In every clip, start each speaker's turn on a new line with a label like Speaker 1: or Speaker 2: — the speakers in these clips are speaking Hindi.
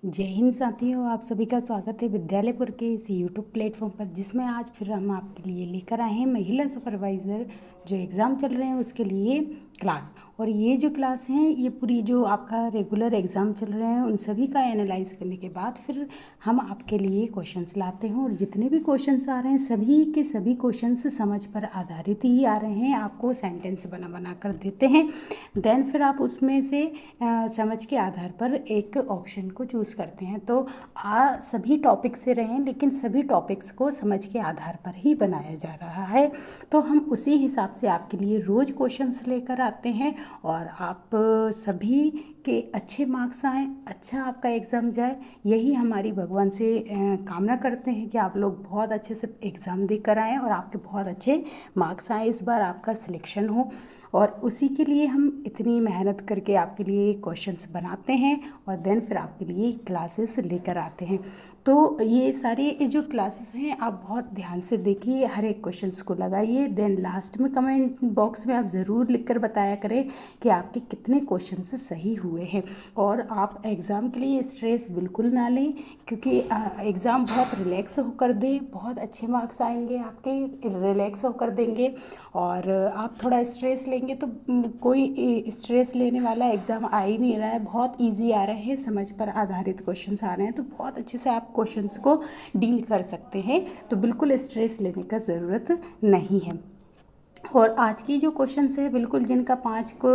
Speaker 1: जय हिंद साथियों, आप सभी का स्वागत है विद्यालयपुर के इस यूट्यूब प्लेटफॉर्म पर, जिसमें आज फिर हम आपके लिए लेकर आए हैं महिला सुपरवाइज़र जो एग्ज़ाम चल रहे हैं उसके लिए क्लास। और ये जो क्लास हैं ये पूरी जो आपका रेगुलर एग्ज़ाम चल रहे हैं उन सभी का एनालाइज करने के बाद फिर हम आपके लिए क्वेश्चंस लाते हैं। और जितने भी क्वेश्चंस आ रहे हैं सभी के सभी क्वेश्चंस समझ पर आधारित ही आ रहे हैं, आपको सेंटेंस बना कर देते हैं। देन फिर आप उसमें से समझ के आधार पर एक ऑप्शन को चूज़ करते हैं। तो सभी टॉपिक से रहें, लेकिन सभी टॉपिक्स को समझ के आधार पर ही बनाया जा रहा है। तो हम उसी हिसाब से आपके लिए रोज़ क्वेश्चंस लेकर आते हैं और आप सभी के अच्छे मार्क्स आएँ, अच्छा आपका एग्ज़ाम जाए, यही हमारी भगवान से कामना करते हैं कि आप लोग बहुत अच्छे से एग्ज़ाम देकर आएँ और आपके बहुत अच्छे मार्क्स आएँ, इस बार आपका सिलेक्शन हो। और उसी के लिए हम इतनी मेहनत करके आपके लिए क्वेश्चंस बनाते हैं और देन फिर आपके लिए क्लासेस लेकर आते हैं। तो ये सारे जो क्लासेस हैं आप बहुत ध्यान से देखिए, हर एक क्वेश्चंस को लगाइए। देन लास्ट में कमेंट बॉक्स में आप ज़रूर लिखकर बताया करें कि आपके कितने क्वेश्चंस सही हुए हैं। और आप एग्ज़ाम के लिए स्ट्रेस बिल्कुल ना लें, क्योंकि एग्ज़ाम बहुत रिलैक्स होकर दें, बहुत अच्छे मार्क्स आएंगे आपके, रिलैक्स होकर देंगे। और आप थोड़ा स्ट्रेस लेंगे तो कोई स्ट्रेस लेने वाला एग्ज़ाम आ ही नहीं रहा है, बहुत इजी आ रहे हैं, समझ पर आधारित क्वेश्चंस आ रहे हैं, तो बहुत अच्छे से आप क्वेश्चंस को डील कर सकते हैं। तो बिल्कुल स्ट्रेस लेने का ज़रूरत नहीं है। और आज की जो क्वेश्चंस है बिल्कुल जिनका 5 को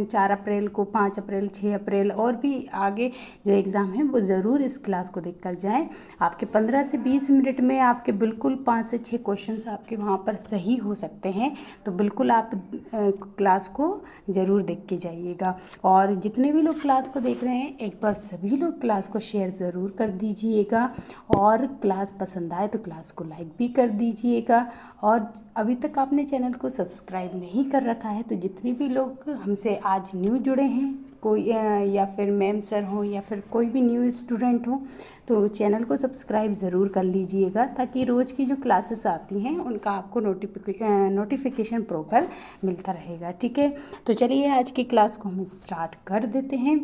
Speaker 1: 4 अप्रैल को, 5 अप्रैल, 6 अप्रैल और भी आगे जो एग्ज़ाम है वो ज़रूर इस क्लास को देख कर जाएँ। आपके 15 से 20 मिनट में आपके बिल्कुल 5 से 6 क्वेश्चंस आपके वहाँ पर सही हो सकते हैं। तो बिल्कुल आप क्लास को ज़रूर देख के जाइएगा। और जितने भी लोग क्लास को देख रहे हैं एक बार सभी लोग क्लास को शेयर ज़रूर कर दीजिएगा। और क्लास पसंद आए तो क्लास को लाइक भी कर दीजिएगा। और अभी तक आपने चैनल को सब्सक्राइब नहीं कर रखा है तो जितने भी लोग हमसे आज न्यू जुड़े हैं, कोई या फिर मैम सर हो या फिर कोई भी न्यू स्टूडेंट हो, तो चैनल को सब्सक्राइब ज़रूर कर लीजिएगा, ताकि रोज़ की जो क्लासेस आती हैं उनका आपको नोटिफिकेशन प्रॉपर मिलता रहेगा। ठीक है, तो चलिए आज की क्लास को हम स्टार्ट कर देते हैं।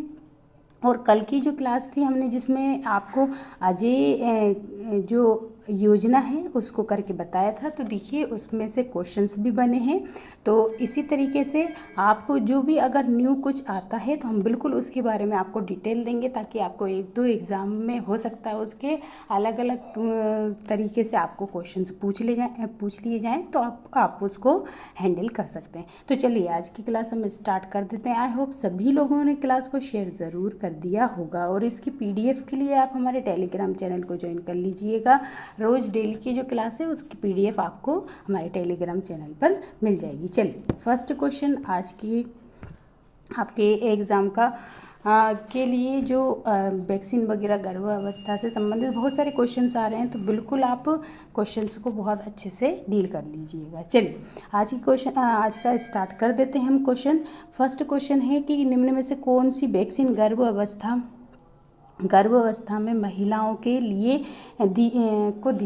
Speaker 1: और कल की जो क्लास थी हमने जिसमें आपको अजय जो योजना है उसको करके बताया था, तो देखिए उसमें से क्वेश्चंस भी बने हैं। तो इसी तरीके से आप जो भी अगर न्यू कुछ आता है तो हम बिल्कुल उसके बारे में आपको डिटेल देंगे, ताकि आपको 1-2 एग्ज़ाम में हो सकता है उसके अलग अलग तरीके से आपको क्वेश्चंस पूछ लिए जाएँ, तो आप उसको हैंडल कर सकते हैं। तो चलिए आज की क्लास हम स्टार्ट कर देते हैं। आई होप सभी लोगों ने क्लास को शेयर ज़रूर कर दिया होगा। और इसकी पीडीएफ के लिए आप हमारे टेलीग्राम चैनल को ज्वाइन कर लीजिएगा। रोज़ डेली की जो क्लास है उसकी पीडीएफ आपको हमारे टेलीग्राम चैनल पर मिल जाएगी। चलिए फर्स्ट क्वेश्चन आज की आपके एग्ज़ाम का के लिए जो वैक्सीन वगैरह गर्भावस्था से संबंधित बहुत सारे क्वेश्चंस आ रहे हैं, तो बिल्कुल आप क्वेश्चंस को बहुत अच्छे से डील कर लीजिएगा। चलिए आज का स्टार्ट कर देते हैं हम क्वेश्चन। फर्स्ट क्वेश्चन है कि निम्न में से कौन सी वैक्सीन गर्भावस्था में महिलाओं के लिए दी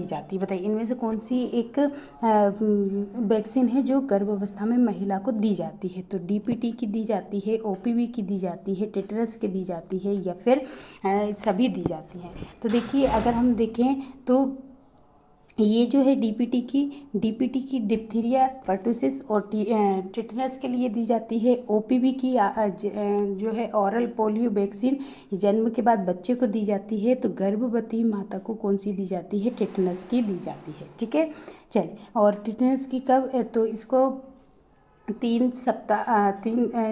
Speaker 1: जाती है। बताइए इनमें से कौन सी एक वैक्सीन है जो गर्भावस्था में महिला को दी जाती है। तो डीपीटी की दी जाती है, ओपीवी की दी जाती है, टेटनस की दी जाती है, या फिर सभी दी जाती हैं। तो देखिए अगर हम देखें तो ये जो है डीपीटी की डिप्थीरिया, पर्टुसिस और टिटनस के लिए दी जाती है। ओपीवी की जो है ऑरल पोलियो वैक्सीन जन्म के बाद बच्चे को दी जाती है। तो गर्भवती माता को कौन सी दी जाती है? टिटनस की दी जाती है। ठीक है, चलिए और टिटनस की कब, तो इसको 3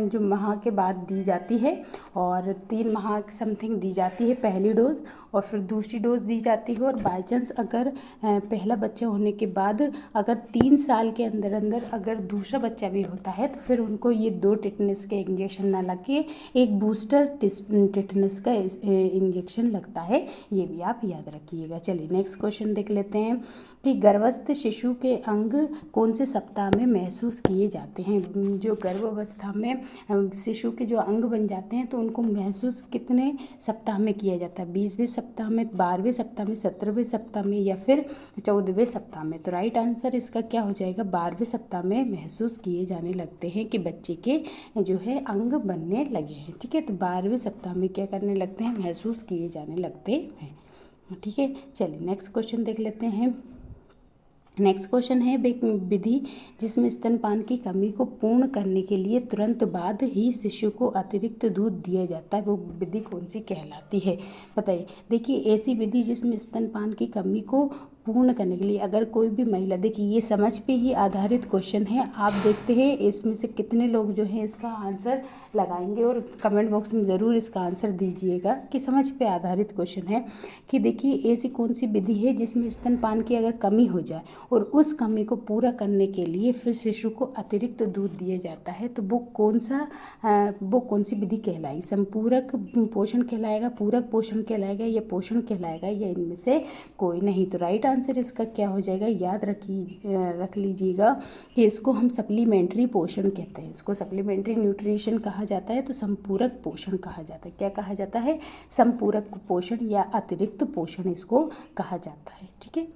Speaker 1: जो माह के बाद दी जाती है, और 3 माह समथिंग दी जाती है पहली डोज, और फिर दूसरी डोज दी जाती है। और बाई चांस अगर पहला बच्चा होने के बाद अगर 3 साल के अंदर अंदर अगर दूसरा बच्चा भी होता है तो फिर उनको ये 2 टिटनेस के इंजेक्शन ना लगे, एक बूस्टर टिटनेस का इंजेक्शन लगता है, ये भी आप याद रखिएगा। चलिए नेक्स्ट क्वेश्चन देख लेते हैं कि गर्भस्थ शिशु के अंग कौन से सप्ताह में महसूस किए जाते जाते हैं, जो गर्भावस्था में शिशु के जो अंग बन जाते हैं तो उनको महसूस कितने सप्ताह में किया जाता है? 20वें सप्ताह में, 12वें सप्ताह में, 17वें सप्ताह में या फिर 14वें सप्ताह में? तो राइट आंसर इसका क्या हो जाएगा? 12वें सप्ताह में महसूस किए जाने लगते हैं कि बच्चे के जो है अंग बनने लगे हैं। ठीक है, तो 12वें सप्ताह में क्या करने लगते हैं? महसूस किए जाने लगते हैं। ठीक है, चलिए नेक्स्ट क्वेश्चन देख लेते हैं। नेक्स्ट क्वेश्चन है विधि जिसमें स्तनपान की कमी को पूर्ण करने के लिए तुरंत बाद ही शिशु को अतिरिक्त दूध दिया जाता है, वो विधि कौन सी कहलाती है? बताइए। देखिए, ऐसी विधि जिसमें स्तनपान की कमी को पूर्ण करने के लिए अगर कोई भी महिला, देखिए ये समझ पे ही आधारित क्वेश्चन है, आप देखते हैं इसमें से कितने लोग जो हैं इसका आंसर लगाएंगे और कमेंट बॉक्स में ज़रूर इसका आंसर दीजिएगा कि समझ पे आधारित क्वेश्चन है। कि देखिए ऐसी कौन सी विधि है जिसमें स्तनपान की अगर कमी हो जाए और उस कमी को पूरा करने के लिए फिर शिशु को अतिरिक्त दूध दिया जाता है, तो वो कौन सी विधि कहलाएगी? संपूरक पोषण कहलाएगा, पूरक पोषण कहलाएगा या पोषण कहलाएगा, या इनमें से कोई नहीं? तो राइट आंसर इसका क्या हो जाएगा? याद रख लीजिएगा कि इसको हम सप्लीमेंट्री पोषण कहते हैं, इसको सप्लीमेंट्री न्यूट्रिशन कहा जाता है, तो संपूरक पोषण कहा जाता है। क्या कहा जाता है? संपूरक पोषण या अतिरिक्त पोषण इसको कहा जाता है। ठीक है,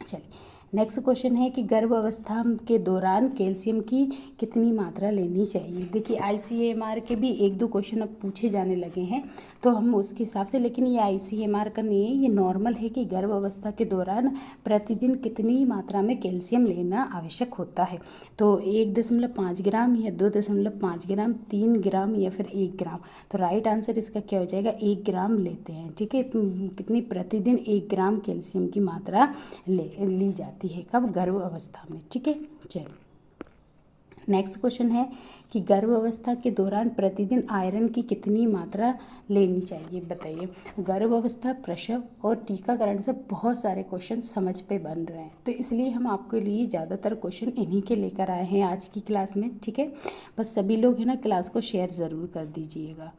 Speaker 1: चलिए नेक्स्ट क्वेश्चन है कि गर्भ अवस्था के दौरान कैल्शियम की कितनी मात्रा लेनी चाहिए? देखिए ICMR के भी 1-2 क्वेश्चन अब पूछे जाने लगे हैं, तो हम उसके हिसाब से, लेकिन ये ICMR का नहीं है, ये नॉर्मल है कि गर्भ अवस्था के दौरान प्रतिदिन कितनी मात्रा में कैल्शियम लेना आवश्यक होता है। तो 1.5 ग्राम या 2.5 ग्राम, 3 ग्राम या फिर 1 ग्राम? तो राइट आंसर इसका क्या हो जाएगा? 1 ग्राम लेते हैं। ठीक है, कितनी? प्रतिदिन 1 ग्राम कैल्शियम की मात्रा ली जाती है। कब? गर्भ अवस्था में। ठीक है, चलिए नेक्स्ट क्वेश्चन है कि गर्भ अवस्था के दौरान प्रतिदिन आयरन की कितनी मात्रा लेनी चाहिए? बताइए। गर्भ अवस्था, प्रसव और टीकाकरण से बहुत सारे क्वेश्चन समझ पे बन रहे हैं, तो इसलिए हम आपके लिए ज़्यादातर क्वेश्चन इन्हीं के लेकर आए हैं आज की क्लास में। ठीक है, बस सभी लोग है ना क्लास को शेयर ज़रूर कर दीजिएगा।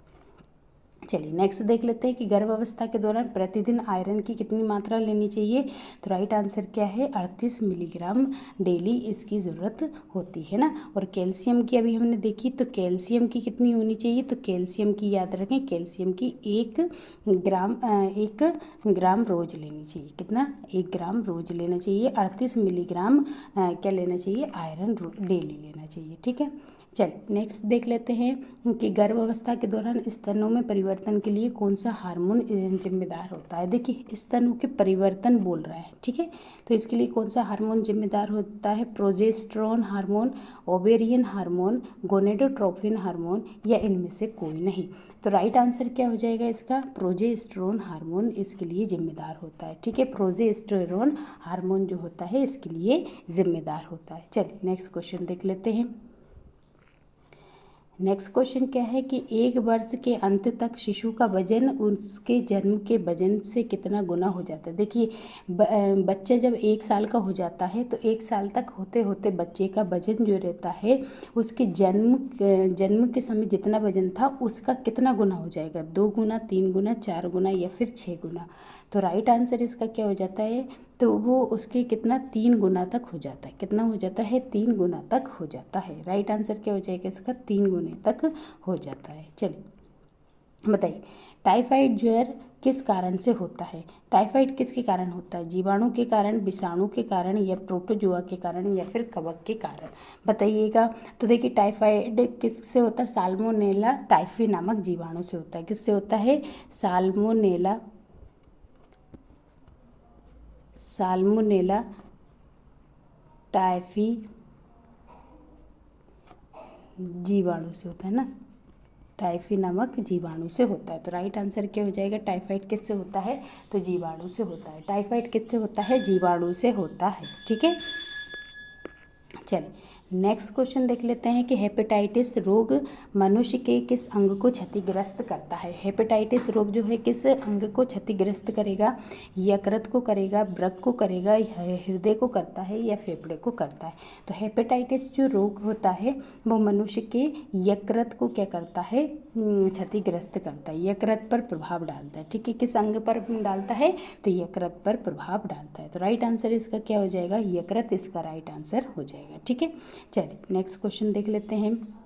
Speaker 1: चलिए नेक्स्ट देख लेते हैं कि गर्भावस्था के दौरान प्रतिदिन आयरन की कितनी मात्रा लेनी चाहिए? तो राइट आंसर क्या है? 38 मिलीग्राम डेली इसकी ज़रूरत होती है ना। और कैल्शियम की अभी हमने देखी, तो कैल्शियम की कितनी होनी चाहिए? तो कैल्शियम की याद रखें, कैल्शियम की 1 ग्राम रोज लेनी चाहिए। कितना? 1 ग्राम रोज लेना चाहिए। 38 मिलीग्राम क्या लेना चाहिए? आयरन डेली लेना चाहिए। ठीक है, चल नेक्स्ट देख लेते हैं कि गर्भावस्था के दौरान स्तनों में परिवर्तन के लिए कौन सा हार्मोन जिम्मेदार होता है? देखिए स्तनों के परिवर्तन बोल रहा है। ठीक है, तो इसके लिए कौन सा हार्मोन जिम्मेदार होता है? Progesterone hormone, ovarian hormone, gonadotropin hormone, या इनमें से कोई नहीं? तो राइट आंसर क्या हो जाएगा इसका? प्रोजेस्टेरोन हार्मोन इसके लिए जिम्मेदार होता है। ठीक है, प्रोजेस्टेरोन हार्मोन जो होता है इसके लिए जिम्मेदार होता है। चलिए नेक्स्ट क्वेश्चन देख लेते हैं। नेक्स्ट क्वेश्चन क्या है कि 1 वर्ष के अंत तक शिशु का वजन उसके जन्म के वजन से कितना गुना हो जाता है? देखिए बच्चा जब 1 साल का हो जाता है तो 1 साल तक होते होते बच्चे का वजन जो रहता है उसके जन्म के समय जितना वजन था उसका कितना गुना हो जाएगा? 2 गुना, 3 गुना, 4 गुना या फिर 6 गुना? तो राइट आंसर इसका क्या हो जाता है? तो वो उसके कितना? 3 गुना तक हो जाता है। कितना हो जाता है? 3 गुना तक हो जाता है। राइट आंसर क्या हो जाएगा इसका? 3 गुने तक हो जाता है। चलिए बताइए, टाइफाइड ज्वर किस कारण से होता है? टाइफाइड किसके कारण होता है? जीवाणु के कारण, विषाणु के कारण, या प्रोटोजोआ के कारण, या फिर कवक के कारण? बताइएगा। तो देखिए टाइफाइड किससे होता है? साल्मोनेला टाइफी नामक जीवाणु से होता है। किससे होता है? साल्मोनेला टाइफी जीवाणु से होता है ना, टाइफी नामक जीवाणु से होता है। तो राइट आंसर क्या हो जाएगा? टाइफाइड किससे होता है? तो जीवाणु से होता है। टाइफाइड किससे होता है? जीवाणु से होता है। ठीक है, चलिए नेक्स्ट क्वेश्चन देख लेते हैं कि हेपेटाइटिस रोग मनुष्य के किस अंग को क्षतिग्रस्त करता है? हेपेटाइटिस रोग जो है किस अंग को क्षतिग्रस्त करेगा? यकृत को करेगा, वृक्क को करेगा, हृदय को करता है, या फेफड़े को करता है? तो हेपेटाइटिस जो रोग होता है वो मनुष्य के यकृत को क्या करता है? क्षतिग्रस्त करता है, यकृत पर प्रभाव डालता है। ठीक है, किस अंग पर डालता है? तो यकृत पर प्रभाव डालता है। तो राइट आंसर इसका क्या हो जाएगा? यकृत इसका राइट आंसर हो जाएगा। ठीक है, चलिए नेक्स्ट क्वेश्चन देख लेते हैं।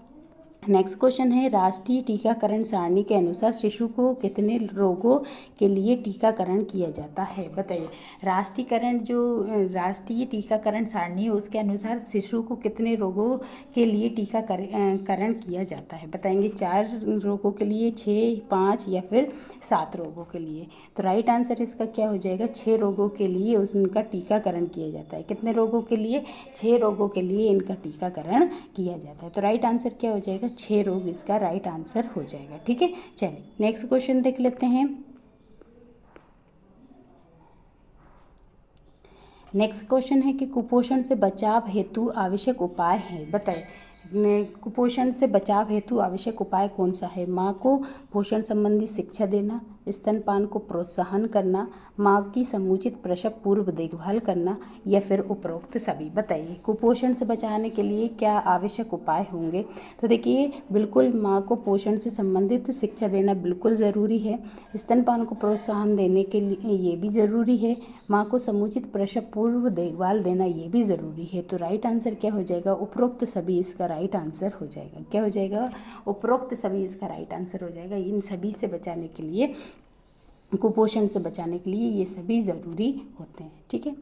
Speaker 1: नेक्स्ट क्वेश्चन है, राष्ट्रीय टीकाकरण सारणी के अनुसार शिशु को कितने रोगों के लिए टीकाकरण किया जाता है? बताइए। राष्ट्रीय टीकाकरण सारणी है उसके अनुसार शिशु को कितने रोगों के लिए टीकाकरण किया जाता है? बताएंगे 4 रोगों के लिए, 6, 5 या फिर 7 रोगों के लिए। तो राइट आंसर इसका क्या हो जाएगा? 6 रोगों के लिए उनका टीकाकरण किया जाता है। कितने रोगों के लिए? 6 रोगों के लिए इनका टीकाकरण किया जाता है। तो राइट आंसर क्या हो जाएगा? 6 रोग इसका राइट आंसर हो जाएगा। ठीक है, चलिए नेक्स्ट क्वेश्चन देख लेते हैं। नेक्स्ट क्वेश्चन है कि कुपोषण से बचाव हेतु आवश्यक उपाय है। बताइए, कुपोषण से बचाव हेतु आवश्यक उपाय कौन सा है? माँ को पोषण संबंधी शिक्षा देना, स्तनपान को प्रोत्साहन करना, माँ की समुचित प्रसव पूर्व देखभाल करना या फिर उपरोक्त सभी। बताइए, कुपोषण से बचाने के लिए क्या आवश्यक उपाय होंगे? तो देखिए, बिल्कुल माँ को पोषण से संबंधित शिक्षा देना बिल्कुल ज़रूरी है। स्तनपान को प्रोत्साहन देने के लिए ये भी ज़रूरी है। माँ को समुचित प्रसव पूर्व देखभाल देना ये भी ज़रूरी है। तो राइट आंसर क्या हो जाएगा? उपरोक्त सभी इसका राइट आंसर हो जाएगा। क्या हो जाएगा? उपरोक्त सभी इसका राइट आंसर हो जाएगा। इन सभी से बचाने के लिए, कुपोषण से बचाने के लिए ये सभी ज़रूरी होते हैं। ठीक है,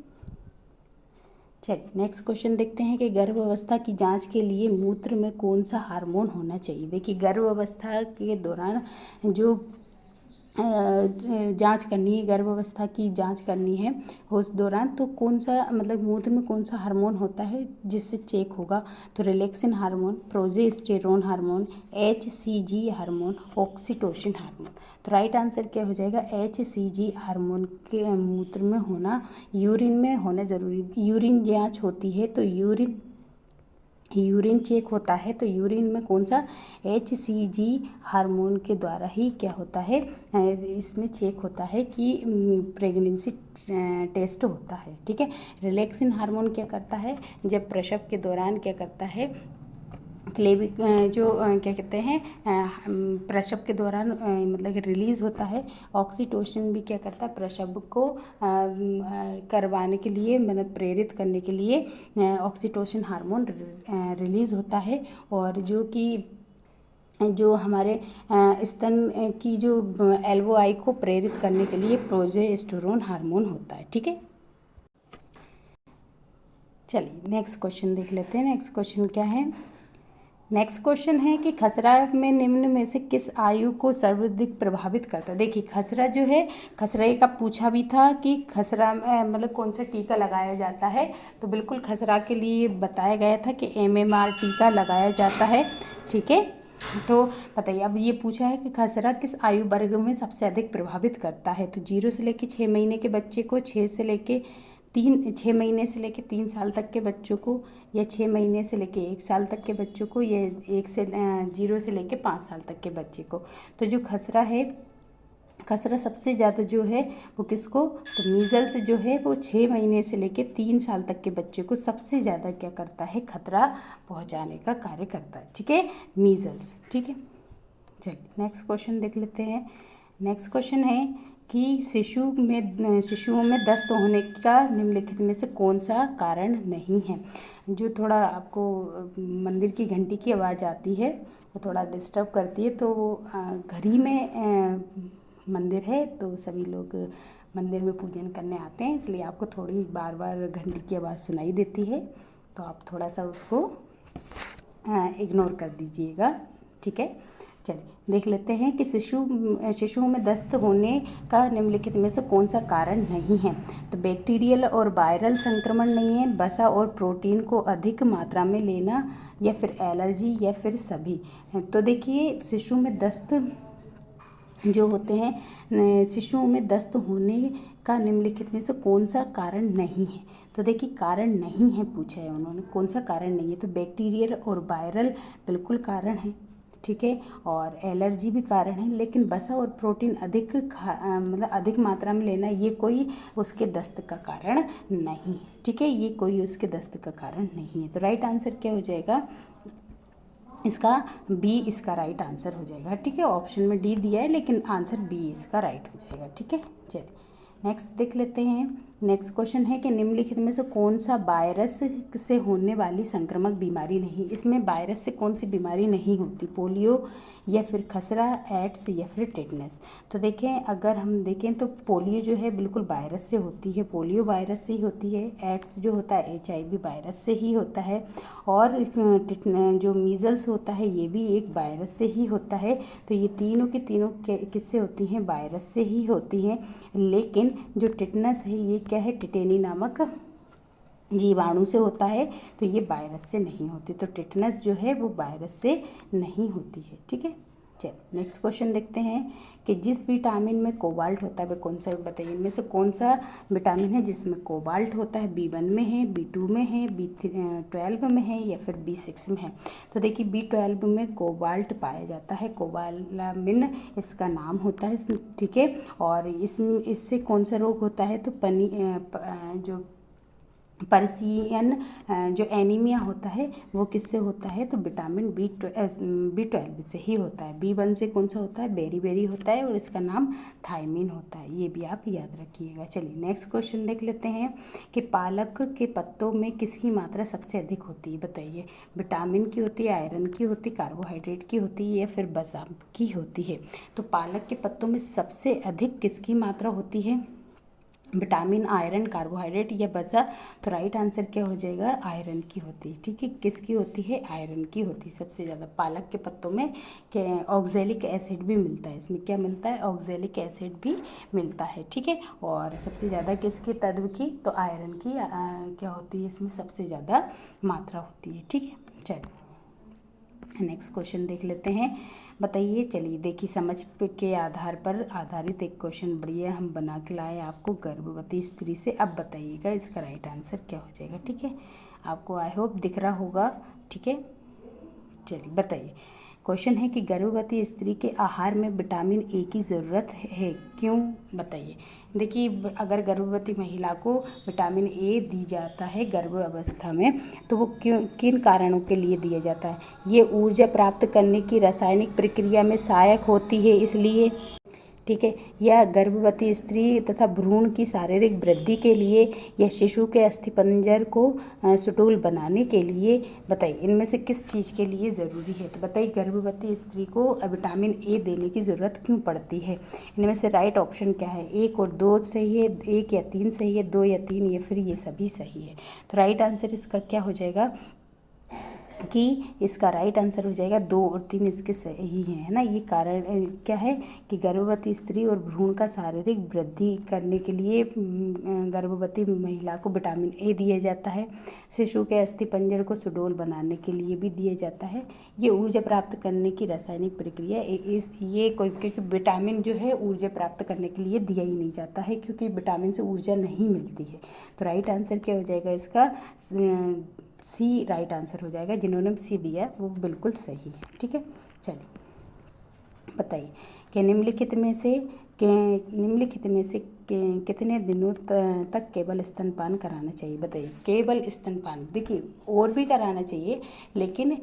Speaker 1: चलिए नेक्स्ट क्वेश्चन देखते हैं कि गर्भावस्था की जांच के लिए मूत्र में कौन सा हार्मोन होना चाहिए? देखिए, गर्भावस्था के दौरान जो जांच करनी है, गर्भावस्था की जांच करनी है उस दौरान, तो कौन सा मतलब मूत्र में कौन सा हार्मोन होता है जिससे चेक होगा? तो relaxin hormone, progesterone hormone, HCG hormone, oxytocin hormone. तो राइट आंसर क्या हो जाएगा? HCG हार्मोन के मूत्र में होना, यूरिन में होना ज़रूरी। यूरिन जाँच होती है तो यूरिन चेक होता है, तो यूरिन में कौन सा? HCG हार्मोन के द्वारा ही क्या होता है, इसमें चेक होता है कि प्रेगनेंसी टेस्ट होता है। ठीक है, रिलैक्सिन हार्मोन क्या करता है? जब प्रसव के दौरान क्या करता है, क्लेविक जो क्या कहते हैं, प्रसव के दौरान मतलब रिलीज़ होता है। ऑक्सीटोसिन भी क्या करता है? प्रसव को करवाने के लिए, मतलब प्रेरित करने के लिए ऑक्सीटोसिन हार्मोन रिलीज़ होता है। और जो हमारे स्तन की जो LVOI को प्रेरित करने के लिए प्रोजेस्टेरोन हार्मोन होता है। ठीक है, चलिए नेक्स्ट क्वेश्चन देख लेते हैं। नेक्स्ट क्वेश्चन क्या है? नेक्स्ट क्वेश्चन है कि खसरा में निम्न में से किस आयु को सर्वाधिक प्रभावित करता है? देखिए, खसरा जो है, खसरे का पूछा भी था कि खसरा मतलब कौन सा टीका लगाया जाता है। तो बिल्कुल खसरा के लिए बताया गया था कि MMR टीका लगाया जाता है। ठीक है, तो बताइए, अब ये पूछा है कि खसरा किस आयु वर्ग में सबसे अधिक प्रभावित करता है? तो 0 से लेकर 6 महीने के बच्चे को, 6 महीने से लेकर 3 साल तक के बच्चों को, या 6 महीने से लेकर 1 साल तक के बच्चों को, या 0 से लेकर 5 साल तक के बच्चे को। तो जो खसरा है, खसरा सबसे ज़्यादा जो है वो किसको? तो मीज़ल्स जो है वो 6 महीने से लेकर 3 साल तक के बच्चे को सबसे ज़्यादा क्या करता है? खतरा पहुंचाने का कार्य करता है। ठीक है, मीज़ल्स। ठीक है, चलिए नेक्स्ट क्वेश्चन देख लेते हैं। नेक्स्ट क्वेश्चन है कि शिशुओं में दस्त होने का निम्नलिखित में से कौन सा कारण नहीं है? जो थोड़ा आपको मंदिर की घंटी की आवाज़ आती है, वो थोड़ा डिस्टर्ब करती है। तो वो घर ही में मंदिर है, तो सभी लोग मंदिर में पूजन करने आते हैं, इसलिए आपको थोड़ी बार बार घंटी की आवाज़ सुनाई देती है। तो आप थोड़ा सा उसको इग्नोर कर दीजिएगा। ठीक है, चलिए देख लेते हैं कि शिशुओं में दस्त होने का निम्नलिखित में से कौन सा कारण नहीं है? तो बैक्टीरियल और वायरल संक्रमण नहीं है, वसा और प्रोटीन को अधिक मात्रा में लेना, या फिर एलर्जी, या फिर सभी। तो देखिए, शिशु में दस्त जो होते हैं, शिशुओं में दस्त होने का निम्नलिखित में से कौन सा कारण नहीं है? तो देखिए, कारण नहीं है पूछा है उन्होंने, कौन सा कारण नहीं है? तो बैक्टीरियल और वायरल बिल्कुल कारण है। ठीक है, और एलर्जी भी कारण है, लेकिन वसा और प्रोटीन मतलब अधिक मात्रा में लेना, ये कोई उसके दस्त का कारण नहीं है। ठीक है, ये कोई उसके दस्त का कारण नहीं है। तो राइट आंसर क्या हो जाएगा? इसका B इसका राइट आंसर हो जाएगा। ठीक है, ऑप्शन में D दिया है, लेकिन आंसर B इसका राइट हो जाएगा। ठीक है, चलिए नेक्स्ट देख लेते हैं। नेक्स्ट क्वेश्चन है कि निम्नलिखित में से कौन सा वायरस से होने वाली संक्रामक बीमारी नहीं। इसमें वायरस से कौन सी बीमारी नहीं होती, पोलियो या फिर खसरा, एड्स या फिर टेटनस। तो देखें, अगर हम देखें तो पोलियो जो है बिल्कुल वायरस से होती है, पोलियो वायरस से ही होती है। एड्स जो होता है HIV वायरस से ही होता है। और जो मीज़ल्स होता है ये भी एक वायरस से ही होता है। तो ये तीनों की तीनों किससे होती हैं, वायरस से ही होती हैं। लेकिन जो टिटनस है ये क्या है, टिटेनी नामक जीवाणु से होता है, तो ये वायरस से नहीं होती। तो टिटनस जो है वो वायरस से नहीं होती है। ठीक है, चलिए नेक्स्ट क्वेश्चन देखते हैं कि जिस विटामिन में कोबाल्ट होता है वह कौन सा, बताइए इनमें से कौन सा विटामिन है जिसमें कोबाल्ट होता है। B1 में है, B2 में है, B12 में है या फिर B6 में है। तो देखिए B12 में कोबाल्ट पाया जाता है, कोबालामिन इसका नाम होता है। ठीक है, और इससे कौन सा रोग होता है, तो जो पर्सियन जो एनीमिया होता है वो किससे होता है, तो विटामिन B12 से ही होता है। B1 से कौन सा होता है, बेरी होता है और इसका नाम थायमिन होता है। ये भी आप याद रखिएगा। चलिए नेक्स्ट क्वेश्चन देख लेते हैं कि पालक के पत्तों में किसकी मात्रा सबसे अधिक होती है, बताइए। विटामिन की होती है, आयरन की होती है, कार्बोहाइड्रेट की होती है या फिर वसा की होती है। तो पालक के पत्तों में सबसे अधिक किसकी मात्रा होती है, विटामिन, आयरन, कार्बोहाइड्रेट या वसा। तो राइट आंसर क्या हो जाएगा, आयरन की होती है। ठीक है, किसकी होती है, आयरन की होती है सबसे ज़्यादा। पालक के पत्तों में ऑक्जेलिक एसिड भी मिलता है, इसमें क्या मिलता है, ऑक्जेलिक एसिड भी मिलता है। ठीक है, और सबसे ज़्यादा किसके तत्व की, तो आयरन की क्या होती है, इसमें सबसे ज़्यादा मात्रा होती है। ठीक है, चलिए नेक्स्ट क्वेश्चन देख लेते हैं। बताइए, चलिए देखिए, समझ के आधार पर आधारित एक क्वेश्चन बढ़िया हम बना के लाए आपको गर्भवती स्त्री से। अब बताइएगा इसका राइट आंसर क्या हो जाएगा। ठीक है, आपको आई होप दिख रहा होगा। ठीक है, चलिए बताइए। क्वेश्चन है कि गर्भवती स्त्री के आहार में विटामिन ए की ज़रूरत है, क्यों, बताइए। देखिए, अगर गर्भवती महिला को विटामिन ए दी जाता है गर्भ अवस्था में, तो वो किन कारणों के लिए दिया जाता है, ये ऊर्जा प्राप्त करने की रासायनिक प्रक्रिया में सहायक होती है इसलिए। ठीक है, या गर्भवती स्त्री तथा भ्रूण की शारीरिक वृद्धि के लिए, या शिशु के अस्थिपंजर को सुडौल बनाने के लिए। बताइए इनमें से किस चीज़ के लिए ज़रूरी है। तो बताइए गर्भवती स्त्री को विटामिन ए देने की ज़रूरत क्यों पड़ती है। इनमें से राइट ऑप्शन क्या है, 1 और 2 सही है, 1 या 3 सही है, 2 या 3 या फिर ये सभी सही है। तो राइट आंसर इसका क्या हो जाएगा कि इसका राइट आंसर हो जाएगा 2 और 3 इसके सही हैं, है ना। ये कारण क्या है कि गर्भवती स्त्री और भ्रूण का शारीरिक वृद्धि करने के लिए गर्भवती महिला को विटामिन ए दिया जाता है। शिशु के अस्थिपंजर को सुडौल बनाने के लिए भी दिया जाता है। ये ऊर्जा प्राप्त करने की रासायनिक प्रक्रिया ये कोई, क्योंकि विटामिन जो है ऊर्जा प्राप्त करने के लिए दिया ही नहीं जाता है, क्योंकि विटामिन से ऊर्जा नहीं मिलती है। तो राइट आंसर क्या हो जाएगा इसका, सी राइट आंसर हो जाएगा। जिन्होंने सी दिया वो बिल्कुल सही है। ठीक है, चलिए बताइए कि निम्नलिखित में से कितने दिनों तक केवल स्तनपान कराना चाहिए, बताइए। केवल स्तनपान, देखिए और भी कराना चाहिए, लेकिन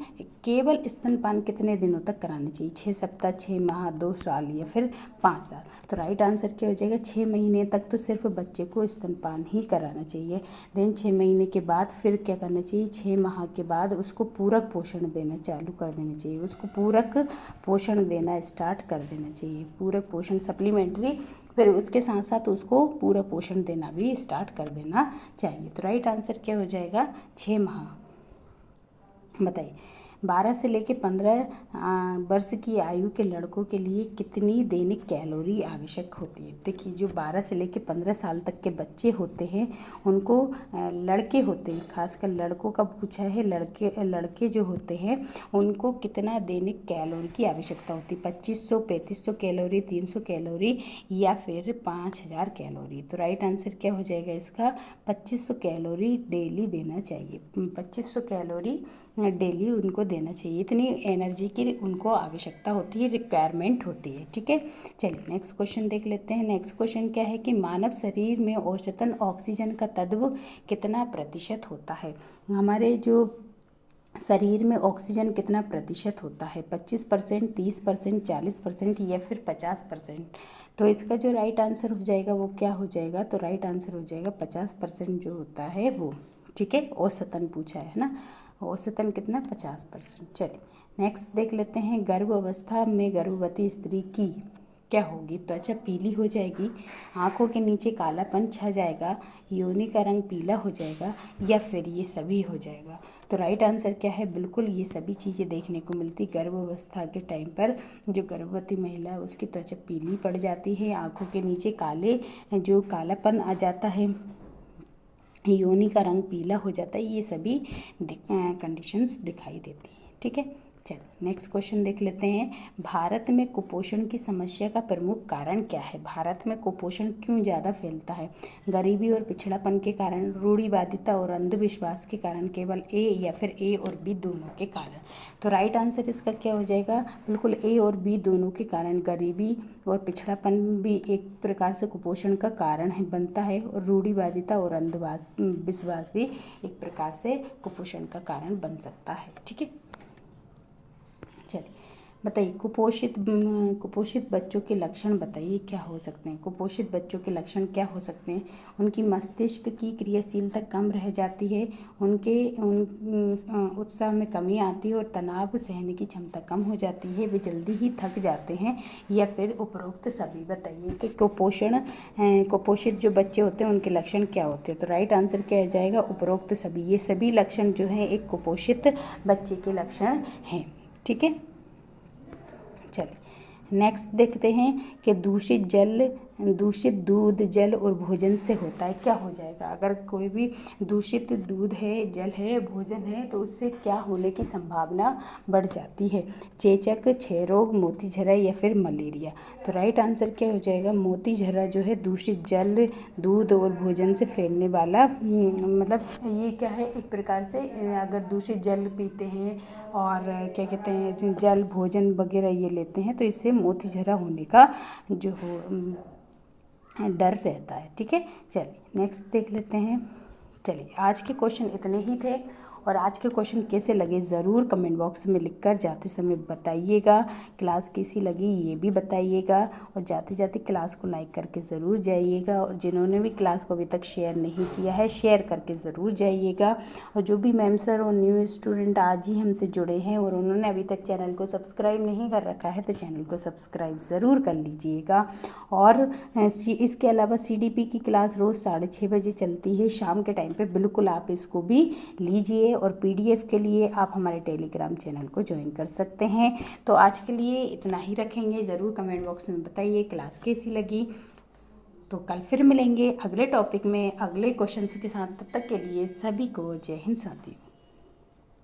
Speaker 1: केवल स्तनपान कितने दिनों तक कराना चाहिए, 6 सप्ताह, 6 माह, 2 साल या फिर 5 साल। तो राइट आंसर क्या हो जाएगा, 6 महीने तक तो सिर्फ बच्चे को स्तनपान ही कराना चाहिए। देन 6 महीने के बाद फिर क्या करना चाहिए, 6 माह के बाद उसको पूरक पोषण देना चालू कर देना चाहिए, उसको पूरक पोषण देना स्टार्ट कर देना चाहिए, पूरक पोषण सप्लीमेंट्री, फिर उसके साथ साथ उसको पूरा पोषण देना भी स्टार्ट कर देना चाहिए। तो राइट आंसर क्या हो जाएगा, 6 माह। बताइए 12 से लेकर 15 वर्ष की आयु के लड़कों के लिए कितनी दैनिक कैलोरी आवश्यक होती है। देखिए, जो 12 से लेकर 15 साल तक के बच्चे होते हैं उनको, लड़के होते हैं, खासकर लड़कों का पूछा है, लड़के जो होते हैं उनको कितना दैनिक कैलोरी की आवश्यकता होती है, 2500, 3500 कैलोरी, 300 कैलोरी या फिर 5000 कैलोरी। तो राइट आंसर क्या हो जाएगा इसका, 2500 कैलोरी डेली देना चाहिए, 2500 कैलोरी डेली उनको देना चाहिए। इतनी एनर्जी की उनको आवश्यकता होती है, रिक्वायरमेंट होती है। ठीक है, चलिए नेक्स्ट क्वेश्चन देख लेते हैं। नेक्स्ट क्वेश्चन क्या है कि मानव शरीर में औसतन ऑक्सीजन का तत्व कितना प्रतिशत होता है। हमारे जो शरीर में ऑक्सीजन कितना प्रतिशत होता है? 25%, 30%, 40% या फिर 50%? तो इसका जो राइट आंसर हो जाएगा वो क्या हो जाएगा? तो राइट आंसर हो जाएगा 50% जो होता है वो। ठीक है, औसतन पूछा है ना, औसतन कितना? 50%। चलिए नेक्स्ट देख लेते हैं। गर्भ अवस्था में गर्भवती स्त्री की क्या होगी? त्वचा पीली हो जाएगी, आँखों के नीचे कालापन छा जाएगा, योनि का रंग पीला हो जाएगा या फिर ये सभी हो जाएगा? तो राइट आंसर क्या है? बिल्कुल ये सभी चीज़ें देखने को मिलती। गर्भावस्था के टाइम पर जो गर्भवती महिला है उसकी त्वचा पीली पड़ जाती है, आँखों के नीचे जो कालापन आ जाता है, योनि का रंग पीला हो जाता है, ये सभी कंडीशंस दिखाई देती हैं। ठीक है, चलो नेक्स्ट क्वेश्चन देख लेते हैं। भारत में कुपोषण की समस्या का प्रमुख कारण क्या है? भारत में कुपोषण क्यों ज़्यादा फैलता है? गरीबी और पिछड़ापन के कारण, रूढ़िवादिता और अंधविश्वास के कारण, केवल ए या फिर ए और बी दोनों के कारण? तो राइट आंसर इसका क्या हो जाएगा? बिल्कुल ए और बी दोनों के कारण। गरीबी और पिछड़ापन भी एक प्रकार से कुपोषण का कारण है, बनता है, और रूढ़िवादिता और विश्वास भी एक प्रकार से कुपोषण का कारण बन सकता है। ठीक है, चलिए बताइए कुपोषित बच्चों के लक्षण बताइए क्या हो सकते हैं? कुपोषित बच्चों के लक्षण क्या हो सकते हैं? उनकी मस्तिष्क की क्रियाशीलता कम रह जाती है, उत्साह में कमी आती है और तनाव सहने की क्षमता कम हो जाती है, वे जल्दी ही थक जाते हैं, या फिर उपरोक्त सभी? बताइए कि कुपोषित जो बच्चे होते हैं उनके लक्षण क्या होते हैं? तो राइट आंसर क्या हो जाएगा? उपरोक्त सभी। ये सभी लक्षण जो हैं एक कुपोषित बच्चे के लक्षण हैं। ठीक है, चलिए नेक्स्ट देखते हैं कि दूषित दूध, जल और भोजन से होता है क्या? हो जाएगा अगर कोई भी दूषित दूध है, जल है, भोजन है, तो उससे क्या होने की संभावना बढ़ जाती है? चेचक, क्षय रोग, मोतीझरा या फिर मलेरिया? तो राइट आंसर क्या हो जाएगा? मोतीझरा जो है दूषित जल, दूध और भोजन से फैलने वाला, मतलब ये क्या है, एक प्रकार से अगर दूषित जल पीते हैं और क्या कहते हैं जल, भोजन वगैरह ये लेते हैं तो इससे मोतीझरा होने का जो डर रहता है। ठीक है, चलिए नेक्स्ट देख लेते हैं। चलिए आज के क्वेश्चन इतने ही थे, और आज के क्वेश्चन कैसे लगे ज़रूर कमेंट बॉक्स में लिखकर जाते समय बताइएगा। क्लास कैसी लगी ये भी बताइएगा, और जाते जाते क्लास को लाइक करके ज़रूर जाइएगा, और जिन्होंने भी क्लास को अभी तक शेयर नहीं किया है शेयर करके ज़रूर जाइएगा। और जो भी मैम सर और न्यू स्टूडेंट आज ही हमसे जुड़े हैं और उन्होंने अभी तक चैनल को सब्सक्राइब नहीं कर रखा है तो चैनल को सब्सक्राइब ज़रूर कर लीजिएगा। और इसके अलावा CDP की क्लास रोज़ 6:30 बजे चलती है शाम के टाइम पे, बिल्कुल आप इसको भी लीजिए, और PDF के लिए आप हमारे टेलीग्राम चैनल को ज्वाइन कर सकते हैं। तो आज के लिए इतना ही रखेंगे, ज़रूर कमेंट बॉक्स में बताइए क्लास कैसी लगी। तो कल फिर मिलेंगे अगले टॉपिक में अगले क्वेश्चंस के साथ, तब तक के लिए सभी को जय हिंद साथियों।